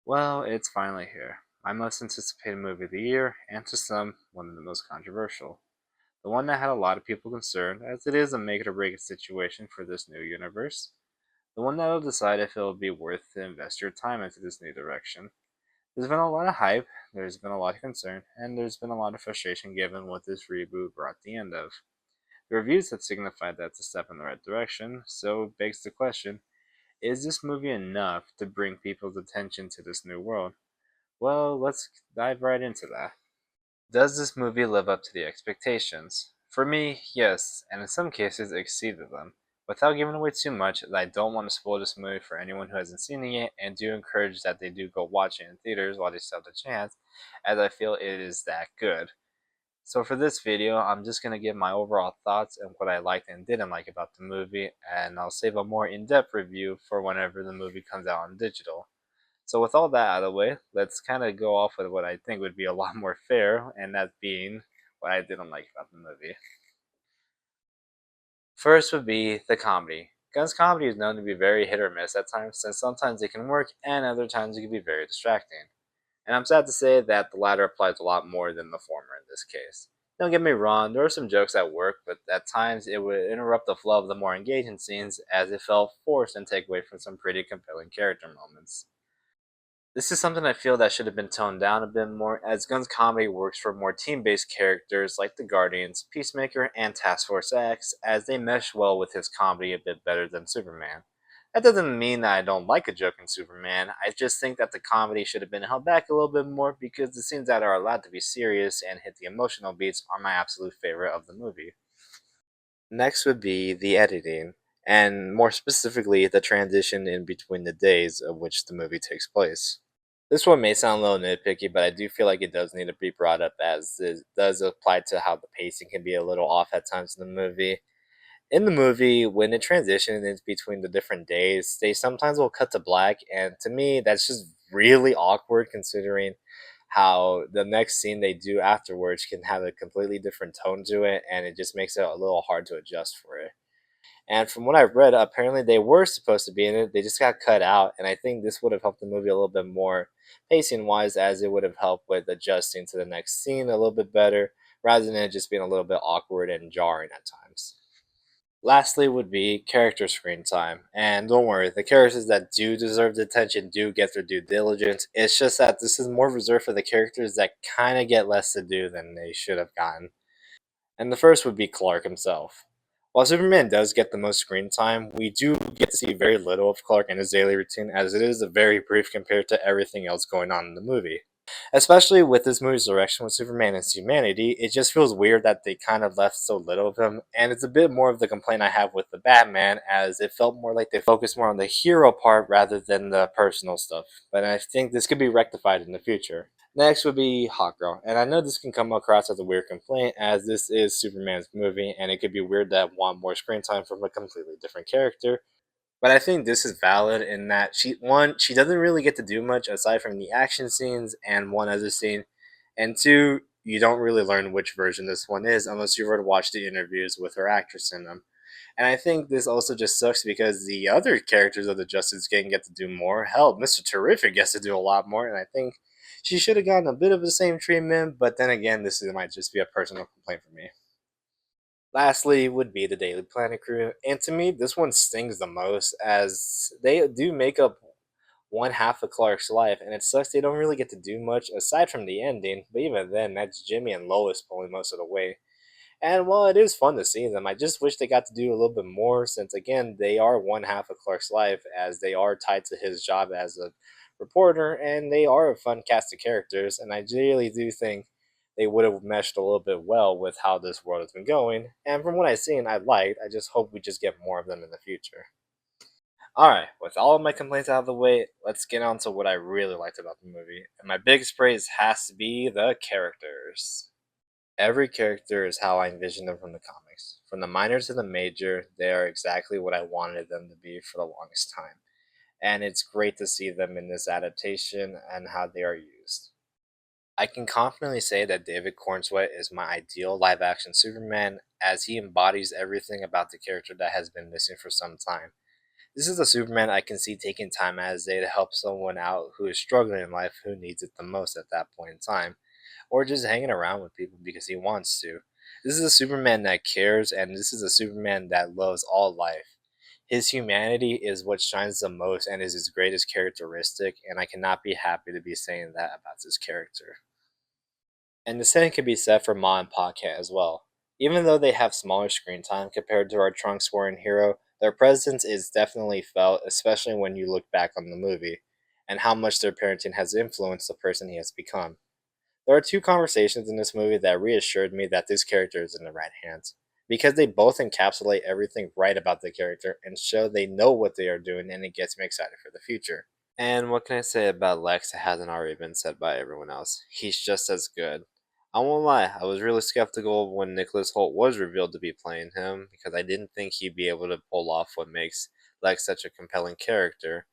Well, it's finally here. My most anticipated movie of the year, and to some, one of the most controversial. The one that had a lot of people concerned, as it is a make it or break it situation for this new universe. The one that will decide if it will be worth to invest your time into this new direction. There's been a lot of hype, there's been a lot of concern, and there's been a lot of frustration given what this reboot brought the end of. The reviews have signified that it's a step in the right direction, so it begs the question, is this movie enough to bring people's attention to this new world? Well, let's dive right into that. Does this movie live up to the expectations? For me, yes, and in some cases exceeded them. Without giving away too much, as I don't want to spoil this movie for anyone who hasn't seen it yet, and do encourage that they do go watch it in theaters while they still have the chance, as I feel it is that good. So for this video, I'm just going to give my overall thoughts and what I liked and didn't like about the movie, and I'll save a more in-depth review for whenever the movie comes out on digital. So with all that out of the way, let's kind of go off with what I think would be a lot more fair, and that being what I didn't like about the movie. First would be the comedy. Gunn's comedy is known to be very hit or miss at times, since sometimes it can work and other times it can be very distracting. And I'm sad to say that the latter applies a lot more than the former in this case. Don't get me wrong, there were some jokes at work, but at times it would interrupt the flow of the more engaging scenes as it felt forced and take away from some pretty compelling character moments. This is something I feel that should have been toned down a bit more, as Gunn's comedy works for more team-based characters like the Guardians, Peacemaker, and Task Force X, as they mesh well with his comedy a bit better than Superman. That doesn't mean that I don't like a joke in Superman, I just think that the comedy should have been held back a little bit more because the scenes that are allowed to be serious and hit the emotional beats are my absolute favorite of the movie. Next would be the editing, and more specifically, the transition in between the days of which the movie takes place. This one may sound a little nitpicky, but I do feel like it does need to be brought up as it does apply to how the pacing can be a little off at times in the movie. In the movie, when it transitions in between the different days, they sometimes will cut to black, and to me, that's just really awkward considering how the next scene they do afterwards can have a completely different tone to it, and it just makes it a little hard to adjust for it. And from what I've read, apparently they were supposed to be in it. They just got cut out, and I think this would have helped the movie a little bit more pacing wise, as it would have helped with adjusting to the next scene a little bit better, rather than it just being a little bit awkward and jarring at times. Lastly, would be character screen time. And don't worry, the characters that do deserve the attention do get their due diligence. It's just that this is more reserved for the characters that kind of get less to do than they should have gotten. And the first would be Clark himself. While Superman does get the most screen time, we do get to see very little of Clark and his daily routine, as it is very brief compared to everything else going on in the movie. Especially with this movie's direction with Superman and humanity, it just feels weird that they kind of left so little of him, and it's a bit more of the complaint I have with the Batman, as it felt more like they focused more on the hero part rather than the personal stuff. But I think this could be rectified in the future. Next would be Hawkgirl, and I know this can come across as a weird complaint, as this is Superman's movie, and it could be weird to want more screen time from a completely different character. But I think this is valid in that she doesn't really get to do much aside from the action scenes and one other scene, and two, you don't really learn which version this one is unless you've already watched the interviews with her actress in them. And I think this also just sucks because the other characters of the Justice Gang get to do more. Hell, Mr. Terrific gets to do a lot more, and I think she should have gotten a bit of the same treatment, but then again, might just be a personal complaint for me. Lastly, would be the Daily Planet crew, and to me, this one stings the most as they do make up one half of Clark's life, and it sucks they don't really get to do much aside from the ending, but even then, that's Jimmy and Lois pulling most of the way. And while it is fun to see them, I just wish they got to do a little bit more since, again, they are one half of Clark's life as they are tied to his job as a reporter and they are a fun cast of characters. And I really do think they would have meshed a little bit well with how this world has been going. And from what I've seen, I liked. I just hope we just get more of them in the future. Alright, with all of my complaints out of the way, let's get on to what I really liked about the movie. And my biggest praise has to be the characters. Every character is how I envisioned them from the comics. From the minor to the major, they are exactly what I wanted them to be for the longest time. And it's great to see them in this adaptation and how they are used. I can confidently say that David Cornsweet is my ideal live action Superman, as he embodies everything about the character that has been missing for some time. This is a Superman I can see taking time out of his day to help someone out who is struggling in life, who needs it the most at that point in time, or just hanging around with people because he wants to. This is a Superman that cares, and this is a Superman that loves all life. His humanity is what shines the most and is his greatest characteristic, and I cannot be happy to be saying that about this character. And the same can be said for Ma and Pa Cat as well. Even though they have smaller screen time compared to our Trunks Warren hero, their presence is definitely felt, especially when you look back on the movie, and how much their parenting has influenced the person he has become. There are two conversations in this movie that reassured me that this character is in the right hands, because they both encapsulate everything right about the character and show they know what they are doing, and it gets me excited for the future. And what can I say about Lex that hasn't already been said by everyone else? He's just as good. I won't lie, I was really skeptical when Nicholas Holt was revealed to be playing him because I didn't think he'd be able to pull off what makes Lex such a compelling character.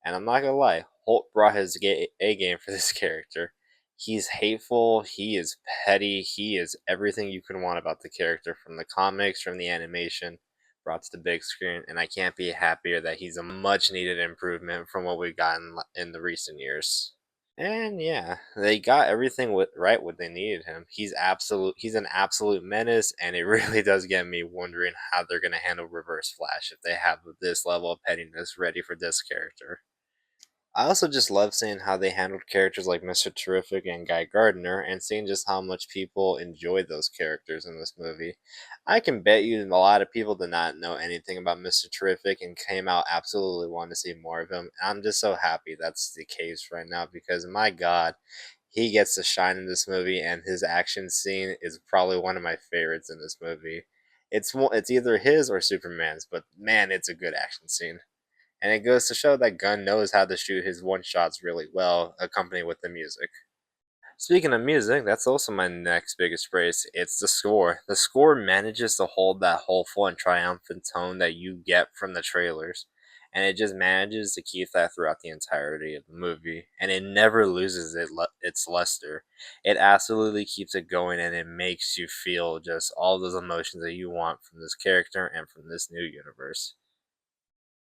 And I'm not gonna lie, Holt brought his A game for this character. He's hateful, he is petty, he is everything you can want about the character from the comics, from the animation, brought to the big screen, and I can't be happier that he's a much needed improvement from what we've gotten in the recent years. And yeah, they got everything right what they needed him. He's an absolute menace, and it really does get me wondering how they're gonna handle Reverse Flash if they have this level of pettiness ready for this character. I also just love seeing how they handled characters like Mr. Terrific and Guy Gardner and seeing just how much people enjoyed those characters in this movie. I can bet you a lot of people did not know anything about Mr. Terrific and came out absolutely wanting to see more of him. I'm just so happy that's the case right now because my god, he gets to shine in this movie and his action scene is probably one of my favorites in this movie. It's either his or Superman's, but man, it's a good action scene. And it goes to show that Gunn knows how to shoot his one shots really well, accompanied with the music. Speaking of music, that's also my next biggest praise. It's the score. The score manages to hold that hopeful and triumphant tone that you get from the trailers, and it just manages to keep that throughout the entirety of the movie, and it never loses its luster. It absolutely keeps it going, and it makes you feel just all those emotions that you want from this character and from this new universe.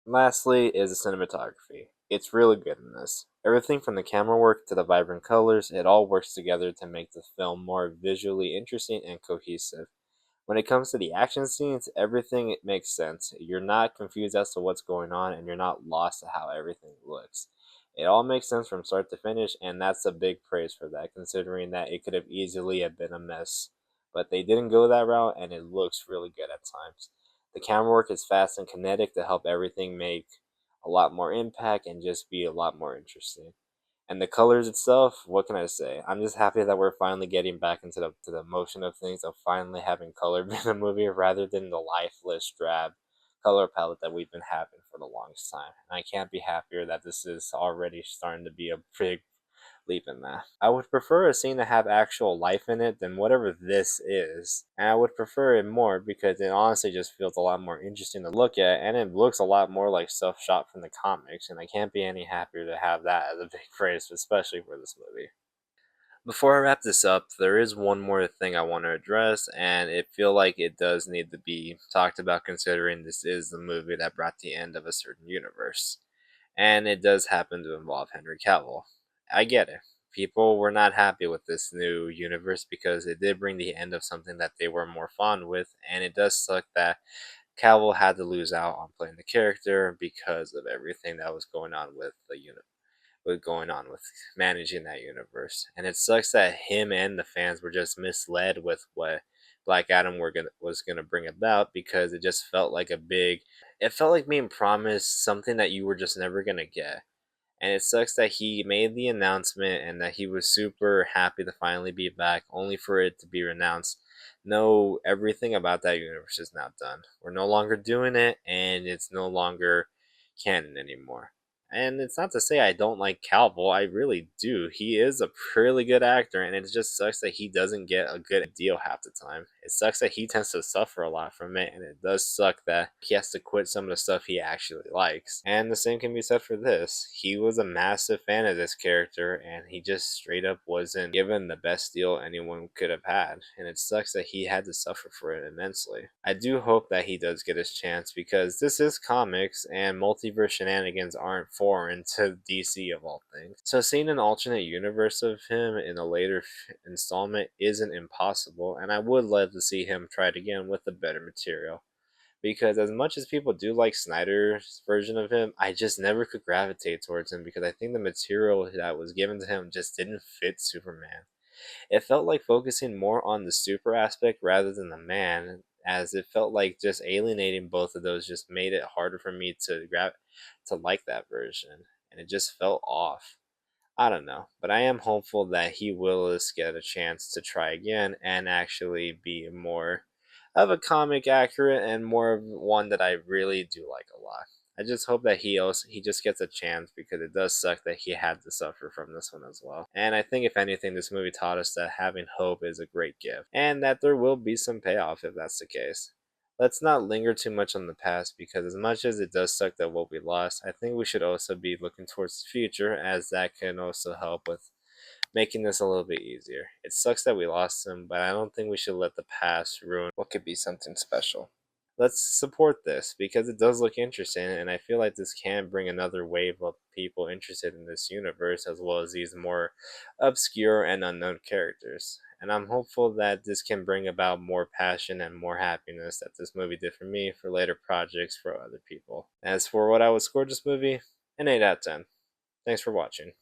Lastly is the cinematography. It's really good in this. Everything from the camera work to the vibrant colors, it all works together to make the film more visually interesting and cohesive. When it comes to the action scenes, everything it makes sense. You're not confused as to what's going on and you're not lost to how everything looks. It all makes sense from start to finish, and that's a big praise for that, considering that it could have easily have been a mess. But they didn't go that route and it looks really good at times. The camera work is fast and kinetic to help everything make a lot more impact and just be a lot more interesting. And the colors itself, what can I say? I'm just happy that we're finally getting back into the motion of things, of finally having color in a movie rather than the lifeless, drab color palette that we've been having for the longest time. And I can't be happier that this is already starting to be a big leap in that. I would prefer a scene to have actual life in it than whatever this is. And I would prefer it more because it honestly just feels a lot more interesting to look at and it looks a lot more like stuff shot from the comics, and I can't be any happier to have that as a big praise, especially for this movie. Before I wrap this up, there is one more thing I want to address, and it feel like it does need to be talked about considering this is the movie that brought the end of a certain universe. And it does happen to involve Henry Cavill. I get it. People were not happy with this new universe because it did bring the end of something that they were more fond with, and it does suck that Cavill had to lose out on playing the character because of everything that was going on with the unit going on with managing that universe. And it sucks that him and the fans were just misled with what Black Adam was gonna bring about because it just felt like it felt like being promised something that you were just never gonna get. And it sucks that he made the announcement and that he was super happy to finally be back, only for it to be renounced. No, everything about that universe is now done. We're no longer doing it, and it's no longer canon anymore. And it's not to say I don't like Calvo, I really do. He is a really good actor, and it just sucks that he doesn't get a good deal half the time. It sucks that he tends to suffer a lot from it, and it does suck that he has to quit some of the stuff he actually likes. And the same can be said for this. He was a massive fan of this character, and he just straight up wasn't given the best deal anyone could have had, and it sucks that he had to suffer for it immensely. I do hope that he does get his chance because this is comics, and multiverse shenanigans aren't foreign to DC of all things. So seeing an alternate universe of him in a later installment isn't impossible, and I would love to see him try it again with a better material. Because as much as people do like Snyder's version of him, I just never could gravitate towards him because I think the material that was given to him just didn't fit Superman. It felt like focusing more on the super aspect rather than the man, as it felt like just alienating both of those just made it harder for me to like that version, and it just felt off. I don't know, but I am hopeful that he will just get a chance to try again and actually be more of a comic accurate and more of one that I really do like a lot. I just hope that he just gets a chance because it does suck that he had to suffer from this one as well. And I think if anything, this movie taught us that having hope is a great gift and that there will be some payoff if that's the case. Let's not linger too much on the past because as much as it does suck that what we lost, I think we should also be looking towards the future as that can also help with making this a little bit easier. It sucks that we lost him, but I don't think we should let the past ruin what could be something special. Let's support this because it does look interesting, and I feel like this can bring another wave of people interested in this universe as well as these more obscure and unknown characters. And I'm hopeful that this can bring about more passion and more happiness that this movie did for me for later projects for other people. As for what I would score this movie, an 8 out of 10. Thanks for watching.